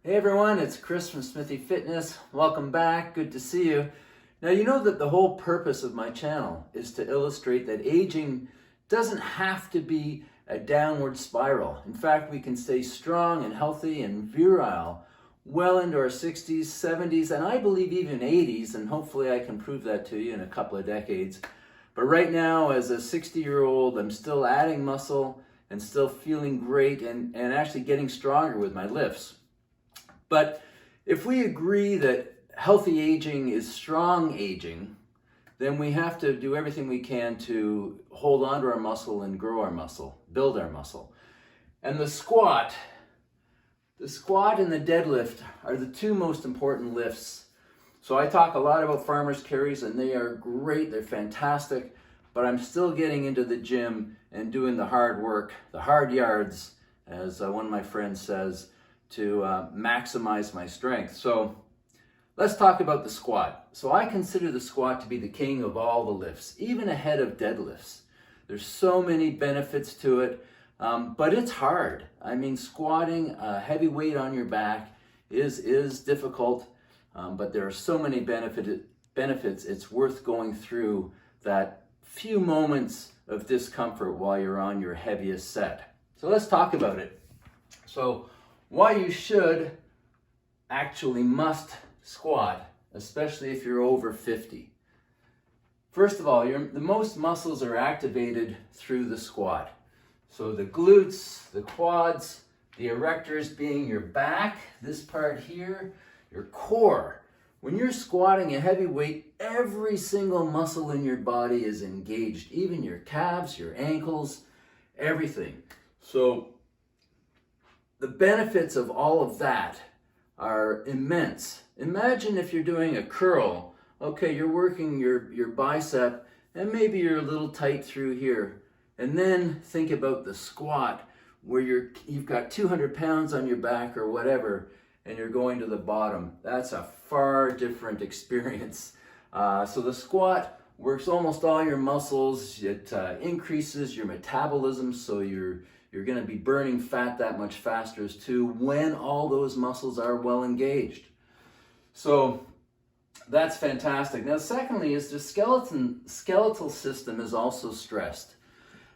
Hey everyone, it's Chris from Smithy Fitness. Welcome back, good to see you. Now you know that the whole purpose of my channel is to illustrate that aging doesn't have to be a downward spiral. In fact, we can stay strong and healthy and virile well into our 60s, 70s, and I believe even 80s, and hopefully I can prove that to you in a couple of decades. But right now, as a 60-year-old, I'm still adding muscle and still feeling great and actually getting stronger with my lifts. But if we agree that healthy aging is strong aging, then we have to do everything we can to hold on to our muscle and grow our muscle, build our muscle. And the squat and the deadlift are the two most important lifts. So I talk a lot about farmer's carries, and they are great, they're fantastic, but I'm still getting into the gym and doing the hard work, the hard yards, as one of my friends says, to maximize my strength. So let's talk about the squat. So I consider the squat to be the king of all the lifts, even ahead of deadlifts. There's so many benefits to it, but it's hard. I mean, squatting a heavy weight on your back is difficult, but there are so many benefits, it's worth going through that few moments of discomfort while you're on your heaviest set. So let's talk about it. So why you should actually must squat, especially if you're over 50. First of all, the most muscles are activated through the squat. So the glutes, the quads, the erectors being your back, this part here, your core. When you're squatting a heavy weight, every single muscle in your body is engaged, even your calves, your ankles, everything. So the benefits of all of that are immense. Imagine if you're doing a curl. Okay, you're working your bicep and maybe you're a little tight through here. And then think about the squat where you've got 200 pounds on your back or whatever, and you're going to the bottom. That's a far different experience. So the squat works almost all your muscles. It increases your metabolism, so you're going to be burning fat that much faster too when all those muscles are well engaged. So that's fantastic. Now, secondly, is the skeletal system is also stressed.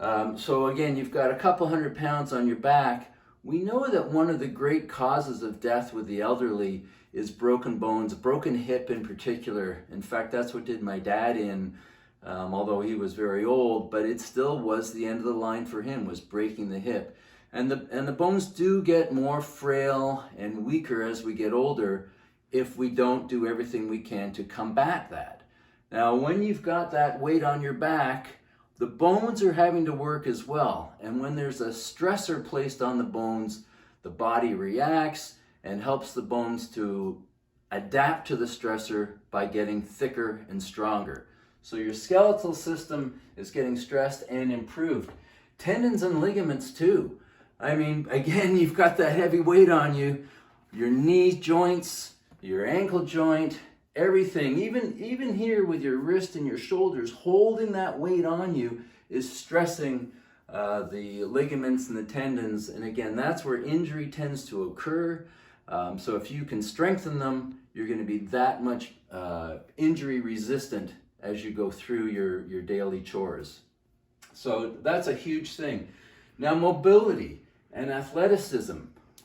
So again, you've got a couple hundred pounds on your back. We know that one of the great causes of death with the elderly is broken bones, broken hip in particular. In fact, that's what did my dad in. Although he was very old, but it still was the end of the line for him, was breaking the hip. And the bones do get more frail and weaker as we get older if we don't do everything we can to combat that. Now, when you've got that weight on your back, the bones are having to work as well. And when there's a stressor placed on the bones, the body reacts and helps the bones to adapt to the stressor by getting thicker and stronger. So your skeletal system is getting stressed and improved. Tendons and ligaments too. I mean, again, you've got that heavy weight on you. Your knee joints, your ankle joint, everything. Even here with your wrist and your shoulders, holding that weight on you is stressing the ligaments and the tendons. And again, that's where injury tends to occur. So if you can strengthen them, you're going to be that much injury resistant as you go through your daily chores. So that's a huge thing. Now, mobility and athleticism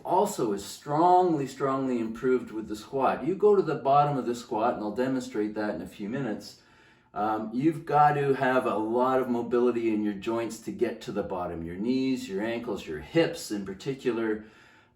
also is strongly improved with the squat. You go to the bottom of the squat, and I'll demonstrate that in a few minutes. You've got to have a lot of mobility in your joints to get to the bottom. Your knees, your ankles, your hips in particular.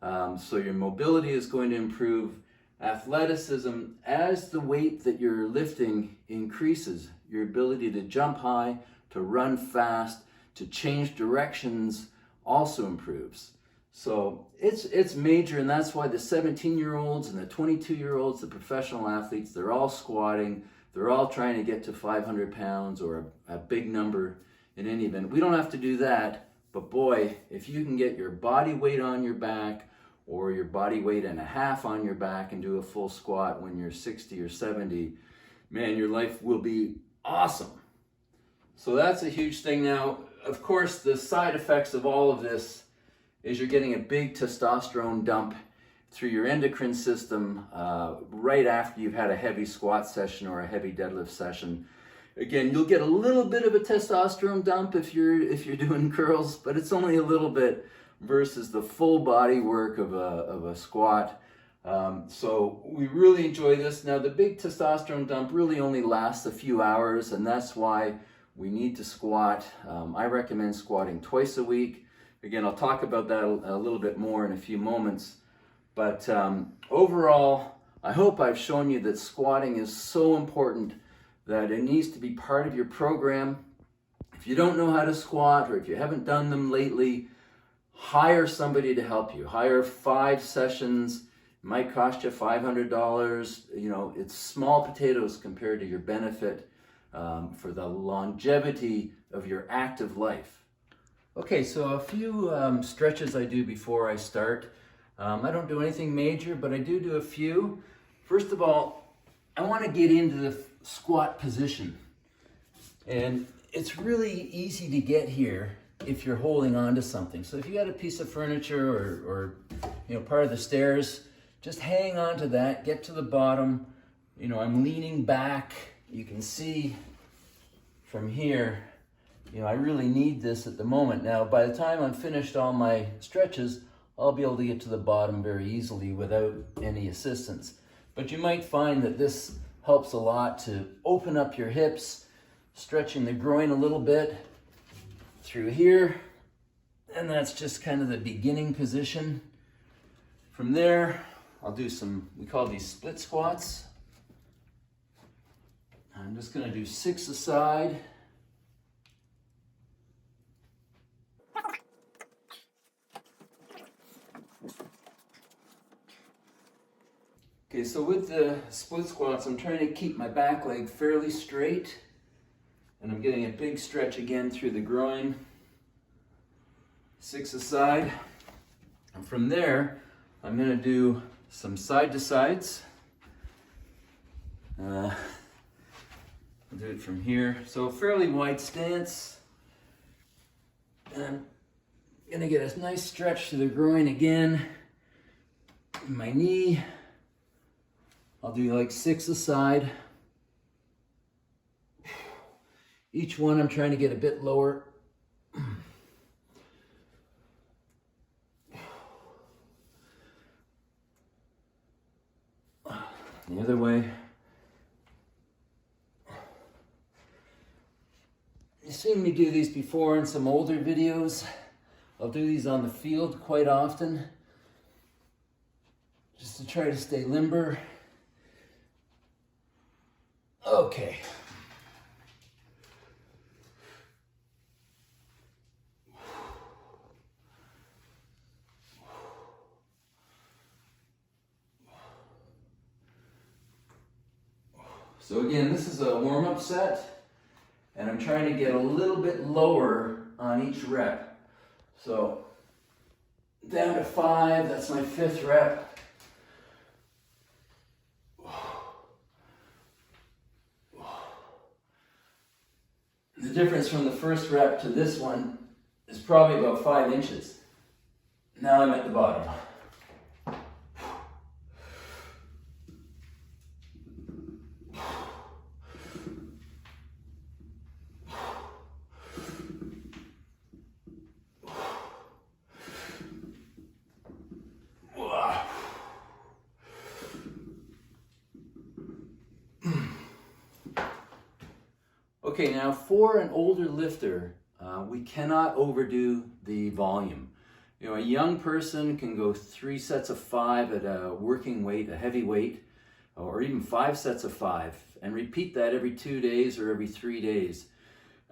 So your mobility is going to improve. Athleticism, as the weight that you're lifting increases, your ability to jump high, to run fast, to change directions also improves. So it's major, and that's why the 17-year-olds and the 22-year-olds, the professional athletes, they're all squatting. They're all trying to get to 500 pounds or a big number in any event. We don't have to do that, but boy, if you can get your body weight on your back or your body weight and a half on your back and do a full squat when you're 60 or 70, man, your life will be awesome. So that's a huge thing. Now, of course, the side effects of all of this is you're getting a big testosterone dump through your endocrine system right after you've had a heavy squat session or a heavy deadlift session. Again, you'll get a little bit of a testosterone dump if you're doing curls, but it's only a little bit versus the full body work of a squat. So we really enjoy this. Now the big testosterone dump really only lasts a few hours, and that's why we need to squat. I recommend squatting twice a week. Again, I'll talk about that a little bit more in a few moments. But overall, I hope I've shown you that squatting is so important that it needs to be part of your program. If you don't know how to squat, or if you haven't done them lately, hire somebody to help you. Hire 5 sessions. It might cost you $500. You know, it's small potatoes compared to your benefit for the longevity of your active life. Okay, so a few stretches I do before I start. I don't do anything major, but I do a few. First of all, I want to get into the squat position. And it's really easy to get here if you're holding on to something. So if you got a piece of furniture or you know, part of the stairs, just hang on to that, get to the bottom. You know, I'm leaning back. You can see from here, you know, I really need this at the moment. Now, by the time I'm finished all my stretches, I'll be able to get to the bottom very easily without any assistance. But you might find that this helps a lot to open up your hips, stretching the groin a little bit through here. And that's just kind of the beginning position. From there, I'll do some, we call these split squats. I'm just going to do 6 aside. Okay, so with the split squats, I'm trying to keep my back leg fairly straight, and I'm getting a big stretch again through the groin. 6 aside. And from there, I'm going to do some side to sides. I'll do it from here. So a fairly wide stance. And I'm going to get a nice stretch to the groin again. My knee. I'll do like 6 aside. Each one I'm trying to get a bit lower. The other way. You've seen me do these before in some older videos. I'll do these on the field quite often, just to try to stay limber. Okay. So again, this is a warm-up set, and I'm trying to get a little bit lower on each rep. So down to 5, that's my 5th rep. The difference from the first rep to this one is probably about 5 inches. Now I'm at the bottom. Okay, now for an older lifter, we cannot overdo the volume. You know, a young person can go 3 sets of 5 at a working weight, a heavy weight, or even 5 sets of 5, and repeat that every 2 days or every 3 days.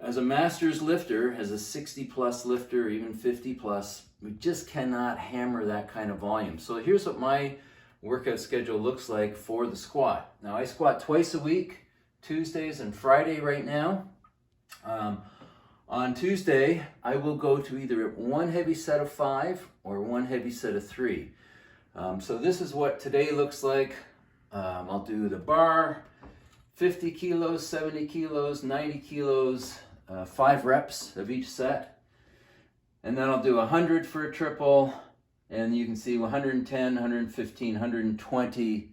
As a master's lifter, as a 60+ lifter, even 50+, we just cannot hammer that kind of volume. So here's what my workout schedule looks like for the squat. Now I squat twice a week, Tuesdays and Friday right now. On Tuesday, I will go to either 1 heavy set of 5 or 1 heavy set of 3. So this is what today looks like. I'll do the bar, 50 kilos, 70 kilos, 90 kilos, 5 reps of each set. And then I'll do 100 for a triple, And you can see 110, 115, 120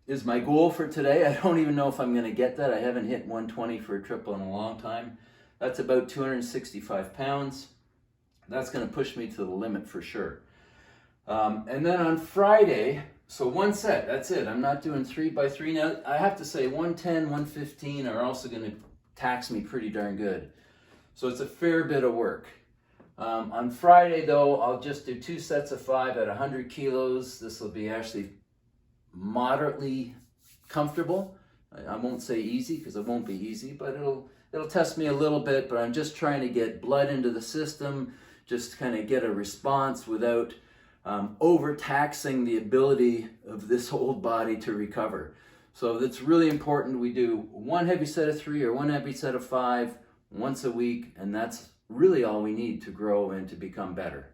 is my goal for today. I don't even know if I'm going to get that. I haven't hit 120 for a triple in a long time. That's about 265 pounds. That's going to push me to the limit for sure. And then on Friday, so one set, that's it. I'm not doing 3 by 3 now. I have to say 110, 115 are also going to tax me pretty darn good. So it's a fair bit of work. On Friday though, I'll just do 2 sets of 5 at 100 kilos. This will be actually moderately comfortable. I won't say easy because it won't be easy, but it'll test me a little bit, but I'm just trying to get blood into the system, just kind of get a response without overtaxing the ability of this whole body to recover. So it's really important we do 1 heavy set of 3 or 1 heavy set of 5 once a week, and that's really all we need to grow and to become better.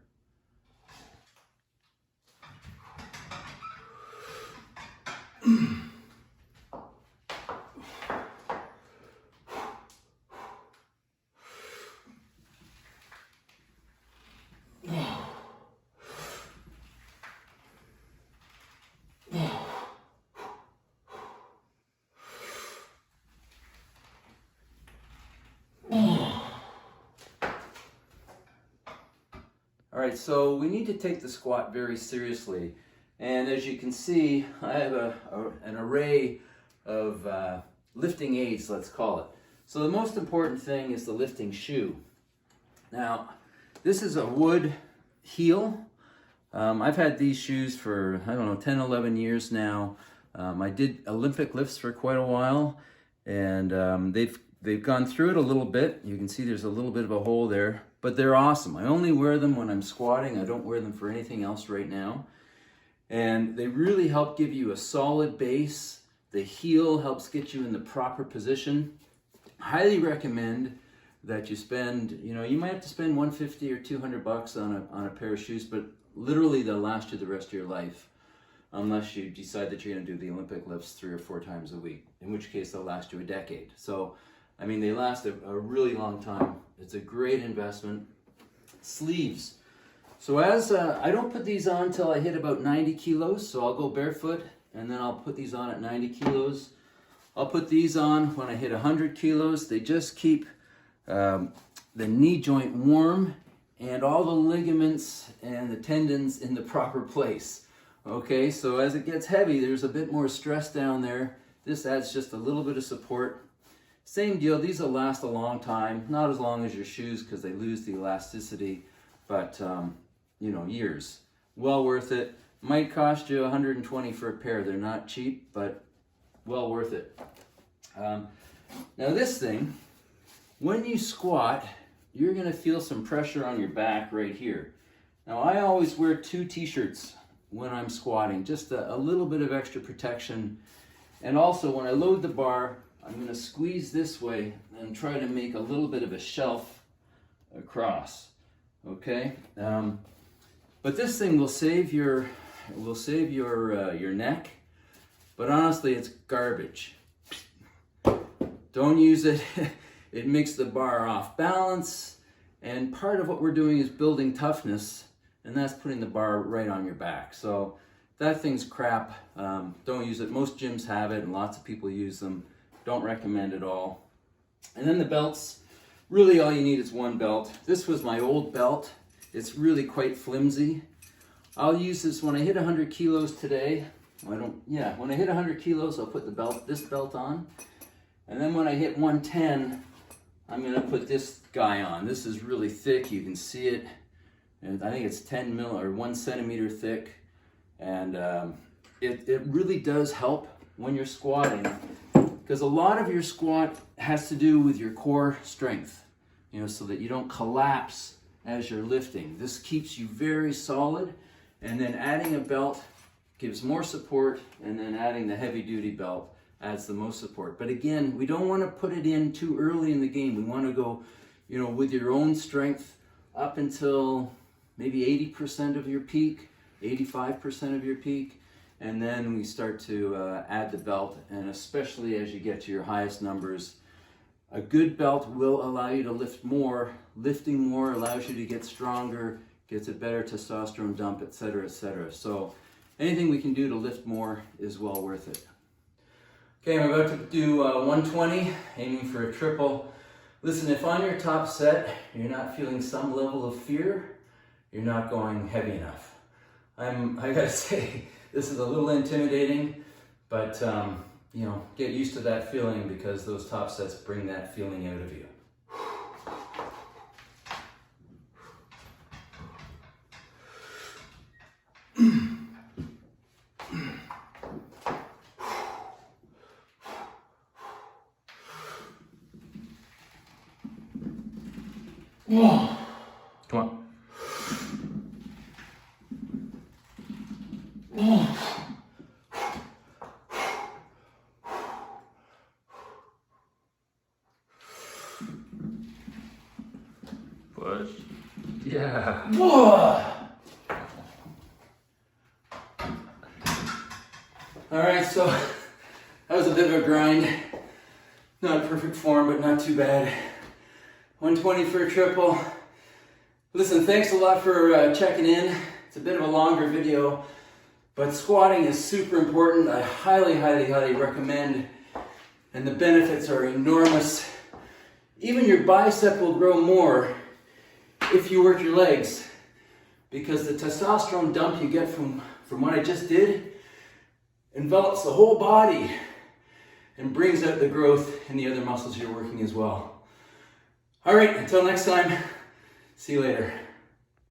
All right, so we need to take the squat very seriously. And as you can see, I have an array of lifting aids, let's call it. So the most important thing is the lifting shoe. Now, this is a wood heel. I've had these shoes for, I don't know, 10, 11 years now. I did Olympic lifts for quite a while, and they've gone through it a little bit. You can see there's a little bit of a hole there, but they're awesome. I only wear them when I'm squatting. I don't wear them for anything else right now. And they really help give you a solid base. The heel helps get you in the proper position. Highly recommend that you spend, you might have to spend $150 or $200 on a pair of shoes, but literally they'll last you the rest of your life, unless you decide that you're going to do the Olympic lifts 3 or 4 times a week, in which case they'll last you a decade. So, I mean, they last a really long time. It's a great investment. Sleeves. So I don't put these on until I hit about 90 kilos, so I'll go barefoot, and then I'll put these on at 90 kilos. I'll put these on when I hit 100 kilos. They just keep the knee joint warm and all the ligaments and the tendons in the proper place. Okay, so as it gets heavy, there's a bit more stress down there. This adds just a little bit of support. Same deal, these will last a long time. Not as long as your shoes because they lose the elasticity, but years. Well worth it. Might cost you $120 for a pair. They're not cheap, but well worth it. Now this thing, when you squat, you're going to feel some pressure on your back right here. Now I always wear 2 t-shirts when I'm squatting, just a little bit of extra protection. And also when I load the bar, I'm going to squeeze this way and try to make a little bit of a shelf across. Okay, but this thing will save your neck. But honestly, it's garbage. Don't use it. It makes the bar off balance, and part of what we're doing is building toughness, and that's putting the bar right on your back. So that thing's crap. Don't use it. Most gyms have it, and lots of people use them. Don't recommend it all. And then the belts. Really, all you need is 1 belt. This was my old belt. It's really quite flimsy. I'll use this when I hit 100 kilos today. When I hit 100 kilos, I'll put this belt on. And then when I hit 110, I'm going to put this guy on. This is really thick. You can see it. And I think it's 10 mil or 1 centimeter thick. And it really does help when you're squatting, because a lot of your squat has to do with your core strength, so that you don't collapse as you're lifting. This keeps you very solid, and then adding a belt gives more support, and then adding the heavy duty belt adds the most support. But again, we don't want to put it in too early in the game. We want to go, with your own strength up until maybe 80% of your peak, 85% of your peak, and then we start to add the belt, and especially as you get to your highest numbers, a good belt will allow you to lift more. Lifting more allows you to get stronger, gets a better testosterone dump, etc., etc. So anything we can do to lift more is well worth it. Okay, I'm about to do 120, aiming for a triple. Listen, if on your top set you're not feeling some level of fear, you're not going heavy enough. I gotta say, this is a little intimidating, but you know, get used to that feeling because those top sets bring that feeling out of you. Whoa. Come on. Whoa. Push. Yeah. Whoa. All right, so that was a bit of a grind. Not perfect form, but not too bad. 120 for a triple. Listen, thanks a lot for checking in. It's a bit of a longer video, but squatting is super important. I highly, highly, highly recommend, and the benefits are enormous. Even your bicep will grow more if you work your legs, because the testosterone dump you get from what I just did envelops the whole body and brings out the growth in the other muscles you're working as well. All right, until next time, see you later.